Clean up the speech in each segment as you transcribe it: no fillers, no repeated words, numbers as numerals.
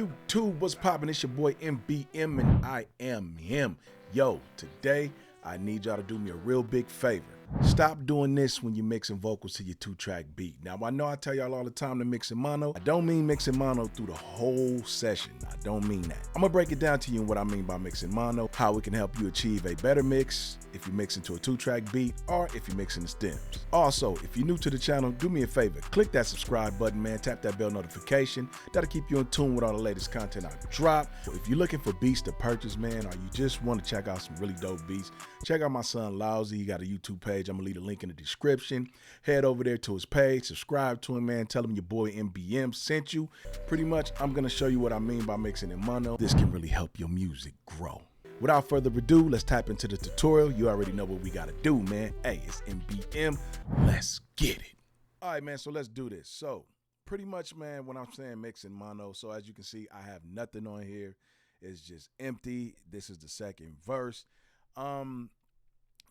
YouTube, what's poppin'? It's your boy MBM and I am him. Yo, today I need y'all to do me a real big favor. Stop doing this when you're mixing vocals to your 2-track beat. Now, I know I tell y'all all the time to mix in mono. I don't mean mixing mono through the whole session. I don't mean that. I'm gonna break it down to you what I mean by mixing mono, how it can help you achieve a better mix if you mix into a 2-track beat or if you're mixing the stems. Also, if you're new to the channel, do me a favor. Click that subscribe button, man. Tap that bell notification. That'll keep you in tune with all the latest content I drop. If you're looking for beats to purchase, man, or you just want to check out some really dope beats, check out my son Lousy. He got a YouTube page. I'm gonna leave a link in the description. Head over there to his page, subscribe to him, man. Tell him your boy MBM sent you. Pretty much, I'm gonna show you what I mean by mixing in mono. This can really help your music grow. Without further ado, let's tap into the tutorial. You already know what we gotta do, man. Hey, it's MBM. Let's get it. All right, man, so let's do this. So pretty much, man, when I'm saying mixing mono, so as you can see, I have nothing on here. It's just empty. This is the second verse.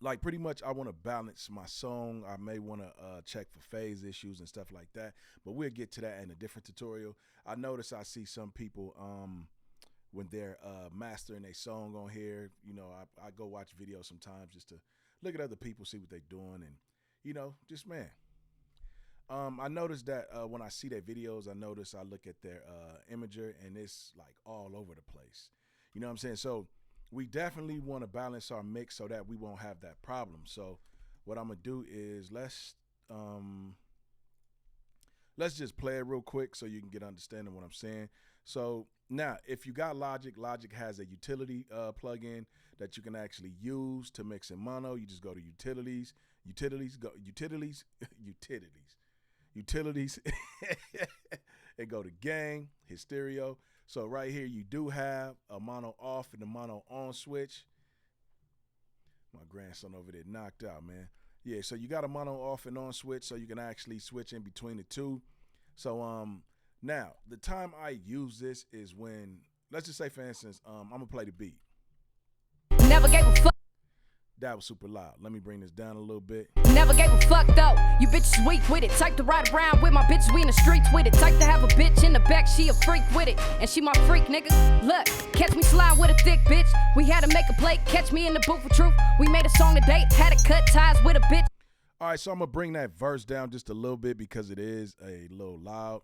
Like pretty much I want to balance my song. I may want to check for phase issues and stuff like that, but we'll get to that in a different tutorial. I notice I see some people when they're mastering a song on here, you know, I go watch videos sometimes just to look at other people, see what they're doing, and you know, just man. I noticed that when I see their videos, I look at their imager and it's like all over the place. You know what I'm saying? So we definitely want to balance our mix so that we won't have that problem. So what I'm gonna do is let's just play it real quick so you can get understanding what I'm saying. So now, if you got Logic, Logic has a utility plugin that you can actually use to mix in mono. You just go to utilities, and go to gain, hit stereo. So right here, you do have a mono off and a mono on switch. My grandson over there knocked out, man. Yeah, so you got a mono off and on switch, so you can actually switch in between the two. So now the time I use this is when, let's just say for instance, I'm gonna play the beat. Never gave a fuck. That was super loud. Let me bring this down a little bit. Never gave a fuck though. You bitches weak with it. Type to ride around with my bitch, we in the streets with it. Type to have a bitch in the back, she a freak with it. And she my freak, nigga. Look, catch me slide with a thick bitch. We had to make a play, catch me in the booth for truth. We made a song today, had to cut ties with a bitch. All right, so I'm gonna bring that verse down just a little bit because it is a little loud.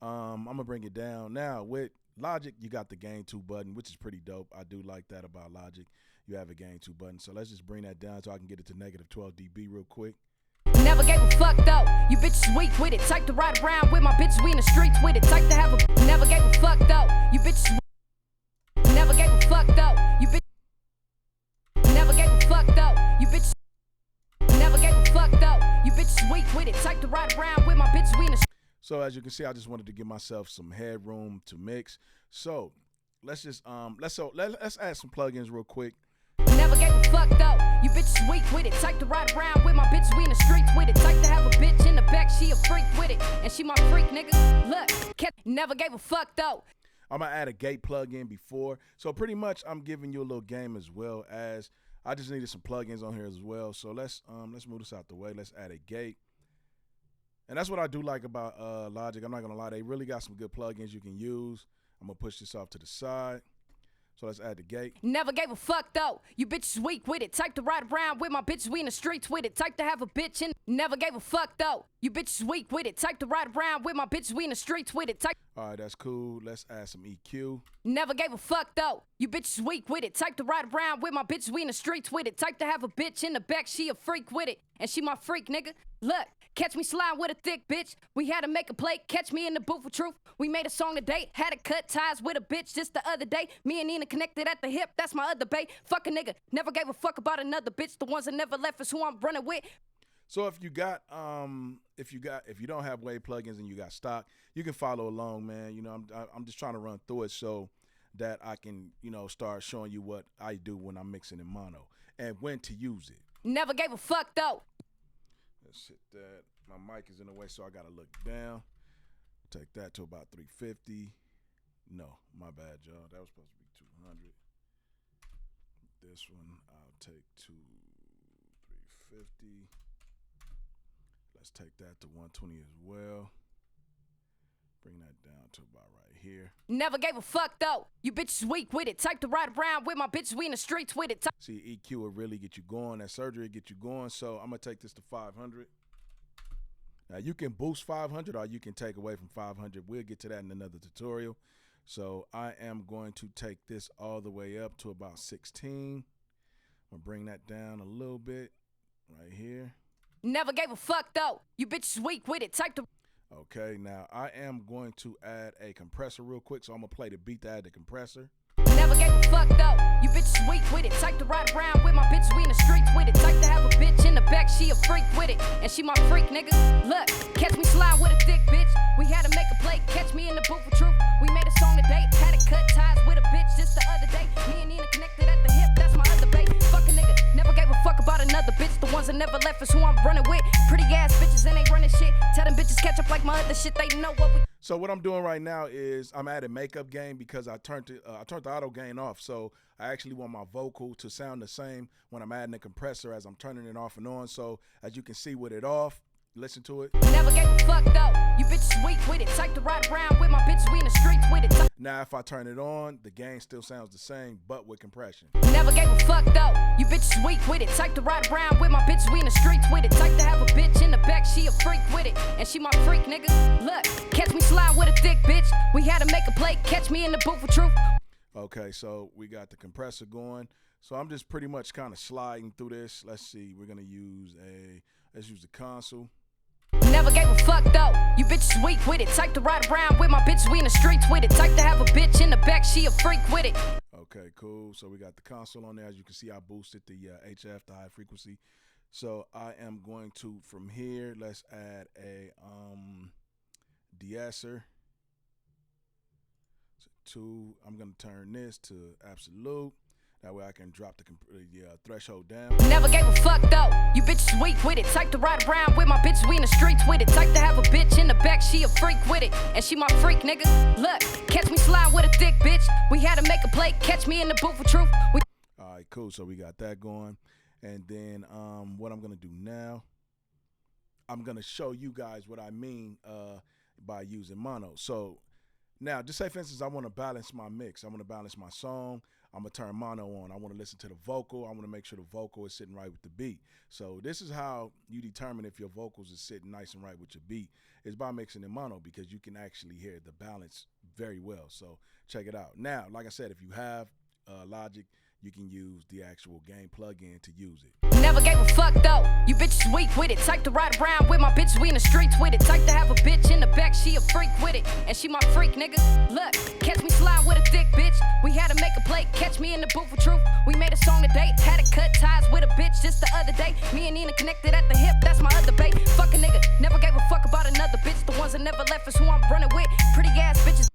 I'm gonna bring it down. Now with Logic, you got the gain 2 button, which is pretty dope. I do like that about Logic. You have a gain 2 button. So let's just bring that down so I can get it to negative 12 dB real quick. Never gave a fuck though. You bitches weak with it. Type to ride around with my bitch, we in the streets with it. Type to have a never gave a fuck though. You bitches never gave a fuck though. You bitch never gave a fuck though. You bitch never gave a fuck though. You bitches weak with it. Type to ride around with my bitch, we in the. So as you can see, I just wanted to give myself some headroom to mix. So let's just let's add some plugins real quick. Never gave a fuck though. You bitches weak with it. Type to ride around with my bitch, we in the streets with it. Type to have a bitch in the back, she a freak with it. And she my freak, nigga. Look, never gave a fuck though. I'm gonna add a gate plugin before. So pretty much I'm giving you a little game as well as I just needed some plugins on here as well. So let's move this out the way. Let's add a gate. And that's what I do like about Logic. I'm not gonna lie, they really got some good plugins you can use. I'm gonna push this off to the side. So let's add the gate. Never gave a fuck though. You bitches weak with it. Type to ride around with my bitch, we in the streets with it. Type to have a bitch in. Never gave a fuck though. You bitches weak with it. Type to ride around with my bitch, we in the streets with it. Type. All right, that's cool. Let's add some EQ. Never gave a fuck though. You bitches weak with it. Type to ride around with my bitch, we in the streets with it. Type to have a bitch in the back, she a freak with it. And she my freak, nigga. Look, catch me slide with a thick bitch. We had to make a play, catch me in the booth for truth. We made a song today, had to cut ties with a bitch just the other day. Me and Nina connected at the hip, that's my other bae. Fuck a nigga, never gave a fuck about another bitch. The ones that never left is who I'm running with. So if you don't have Wave plugins and you got stock, you can follow along, man. You know, I'm just trying to run through it so that I can, you know, start showing you what I do when I'm mixing in mono and when to use it. Never gave a fuck though. Let's hit that. My mic is in the way, so I gotta look down. Take that to about 350. No, my bad, y'all. That was supposed to be 200. This one I'll take to 350. Let's take that to 120 as well. Bring that down to about right here. Never gave a fuck though. You bitches weak with it. Type to ride around with my bitches. We in the streets with it. See, EQ will really get you going. That surgery will get you going. So I'm going to take this to 500. Now, you can boost 500 or you can take away from 500. We'll get to that in another tutorial. So I am going to take this all the way up to about 16. I'm going to bring that down a little bit right here. Never gave a fuck though. You bitches weak with it. Type to. Okay, now I am going to add a compressor real quick. So I'm going to play the beat to add the compressor. Never gave a fuck though. You bitches weak with it. Type to ride around with my bitches. We in the streets with it. Type to have a bitch in the back. She a freak with it. And she my freak, nigga. Look, catch me slide with a thick bitch. We had to make a play. Catch me in the booth for truth. We made a song today. Had to cut ties with a bitch just the other day. Me and Nina connected at the hip. That's my other babe. Fuck a nigga. Never gave a fuck about another bitch. The ones that never left is who I'm running with. Pretty ass bitches and they running shit. Tell them bitches catch up like my other shit. They know what we. So what I'm doing right now is I'm adding makeup gain because I turned the auto gain off. So I actually want my vocal to sound the same when I'm adding the compressor as I'm turning it off and on. So as you can see with it off, listen to it. Never gave a fuck though. You bitches weak with it. Type to ride around with my bitches. We in the streets with it. Now if I turn it on, the gain still sounds the same, but with compression. Never gave a fuck though. You bitches weak with it. Type to ride around with my bitches. We in the streets with it. Type to have a bitch in the back. She a freak with it. And she my freak, nigga. Look, catch me slide with a thick bitch. We had to make a play. Catch me in the booth for truth. Okay, so we got the compressor going. So I'm just pretty much kind of sliding through this. Let's see. We're going to use let's use the console. Never gave a fuck though. You bitches weak with it. Type to ride around with my bitches. We in the streets with it. Type to have a bitch in the back. She a freak with it. Okay, cool. So we got the console on there. As you can see, I boosted the HF, the high frequency. So I am going to, from here, let's add a de-esser. So I'm going to turn this to absolute. That way I can drop the threshold down. Never gave a fuck though. You bitches weak with it. Type to ride around with my bitches. We in the streets with it. Type to have a bitch in the back. She a freak with it. And she my freak, nigga. Look, catch me slide with a thick bitch. We had to make a play. Catch me in the booth for truth. All right, cool. So we got that going. And then what I'm going to do now, I'm going to show you guys what I mean by using mono. So now, just say, for instance, I want to balance my mix. I want to balance my song. I'm going to turn mono on. I want to listen to the vocal. I want to make sure the vocal is sitting right with the beat. So this is how you determine if your vocals is sitting nice and right with your beat, is by mixing in mono, because you can actually hear the balance very well. So check it out. Now, like I said, if you have Logic, you can use the actual gain plugin to use it. Never gave a fuck though. You bitches weak with it. Type to ride around with my bitches. We in the streets with it. Type to have a bitch in the back. She a freak with it. And she my freak, nigga. Look, catch me slide with a thick bitch. We had to make a play. Catch me in the booth for truth. We made a song today. Had to cut ties with a bitch just the other day. Me and Nina connected at the hip. That's my other babe. Fuck a nigga. Never gave a fuck about another bitch. The ones that never left is who I'm running with. Pretty ass bitches.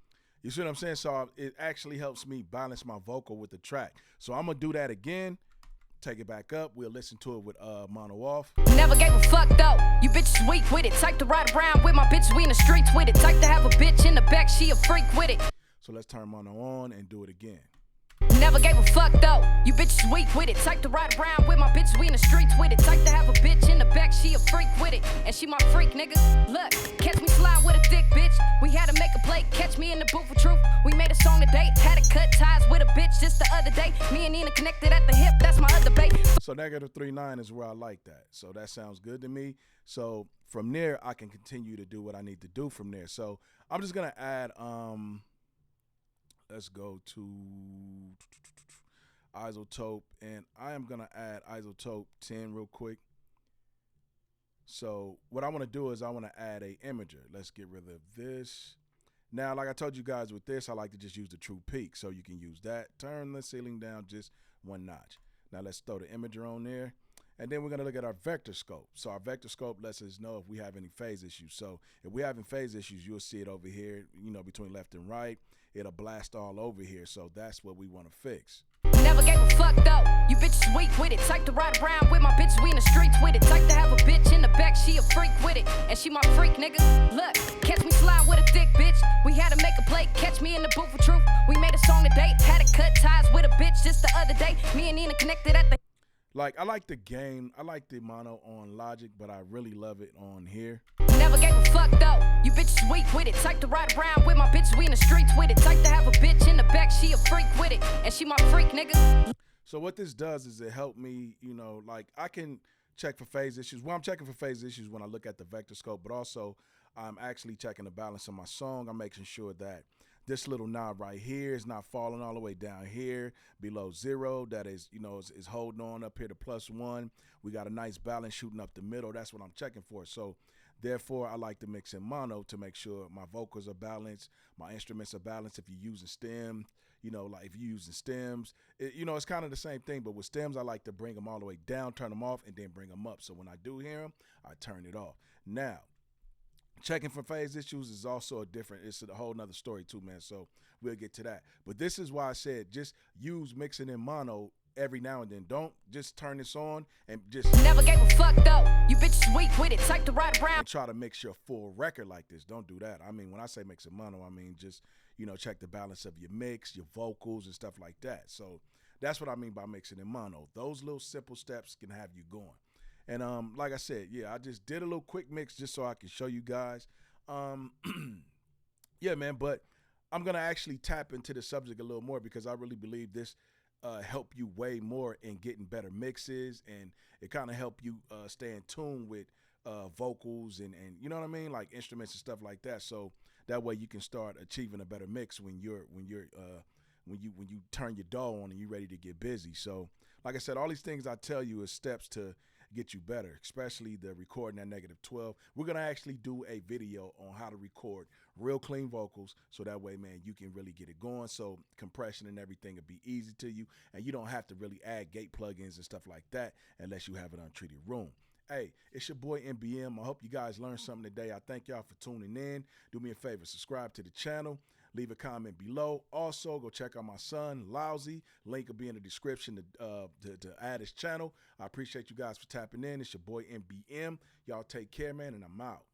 You see what I'm saying? So it actually helps me balance my vocal with the track. So I'm going to do that again. Take it back up. We'll listen to it with mono off. Never gave a fuck though. You bitches weak with it. Type to ride around with my bitches. We in the streets with it. Type to have a bitch in the back. She a freak with it. So let's turn mono on and do it again. Never gave a fuck though. You bitches weak with it. Type to ride around with my bitches. We in the streets with it. Type to have a bitch in the back. She a freak with it. And she my freak, nigga. Look, catch me slide with a thick bitch. We had to make a play. Catch me in the booth for truth. We made a song today. Had to cut ties with a bitch just the other day. Me and Nina connected at the hip. That's my other babe. So -39 is where I like that. So that sounds good to me. So from there, I can continue to do what I need to do from there. So I'm just going to add, let's go to isotope, and I am going to add isotope 10 real quick. So what I want to do is I want to add a imager. Let's get rid of this. Now, like I told you guys with this, I like to just use the true peak. So you can use that. Turn the ceiling down just one notch. Now let's throw the imager on there. And then we're going to look at our vector scope. So our vector scope lets us know if we have any phase issues. So if we're having phase issues, you'll see it over here, you know, between left and right. It'll blast all over here. So that's what we want to fix. Never gave a fuck though. You bitches weak with it. Type to ride around with my bitches. We in the streets with it. Type to have a bitch in the back. She a freak with it. And she my freak, nigga. Look, catch me slide with a thick bitch. We had to make a play. Catch me in the booth for truth. We made a song today. Had to cut ties with a bitch just the other day. Me and Nina connected at the. Like, I like the game. I like the mono on Logic, but I really love it on here. Never gave a fuck though. You bitch sweet with it. Type to ride around with my bitch, we in the streets with it. Type to have a bitch in the back, she a freak with it. And she my freak, nigga. So what this does is it helped me, you know, like I can check for phase issues. Well, I'm checking for phase issues when I look at the vector scope, but also I'm actually checking the balance of my song. I'm making sure that this little knob right here is not falling all the way down here below 0. That is, you know, is holding on up here to +1. We got a nice balance shooting up the middle. That's what I'm checking for. So therefore, I like to mix in mono to make sure my vocals are balanced, my instruments are balanced. If you're using stem, you know, like if you're using stems, you know, it's kind of the same thing. But with stems, I like to bring them all the way down, turn them off, and then bring them up. So when I do hear them, I turn it off. Now, checking for phase issues is also it's a whole nother story too, man. So we'll get to that. But this is why I said just use mixing in mono every now and then. Don't just turn this on and just never gave a fuck though. You bitch sweet with it. Type to ride around and try to mix your full record like this. Don't do that. I mean, when I say mix in mono, I mean just, you know, check the balance of your mix, your vocals, and stuff like that. So that's what I mean by mixing in mono. Those little simple steps can have you going. And like I said, yeah, I just did a little quick mix just so I can show you guys. Yeah, man, but I'm going to actually tap into the subject a little more because I really believe this help you way more in getting better mixes, and it kind of help you stay in tune with vocals and you know what I mean, like instruments and stuff like that. So that way you can start achieving a better mix when you turn your DAW on and you're ready to get busy. So like I said, all these things I tell you is steps to get you better, especially the recording at -12. We're gonna actually do a video on how to record real clean vocals, so that way, man, you can really get it going. So compression and everything will be easy to you, and you don't have to really add gate plugins and stuff like that unless you have an untreated room. Hey, it's your boy MBM. I hope you guys learned something today. I thank y'all for tuning in. Do me a favor, subscribe to the channel. Leave a comment below. Also, go check out my son, Lousy. Link will be in the description to add his channel. I appreciate you guys for tapping in. It's your boy MBM. Y'all take care, man, and I'm out.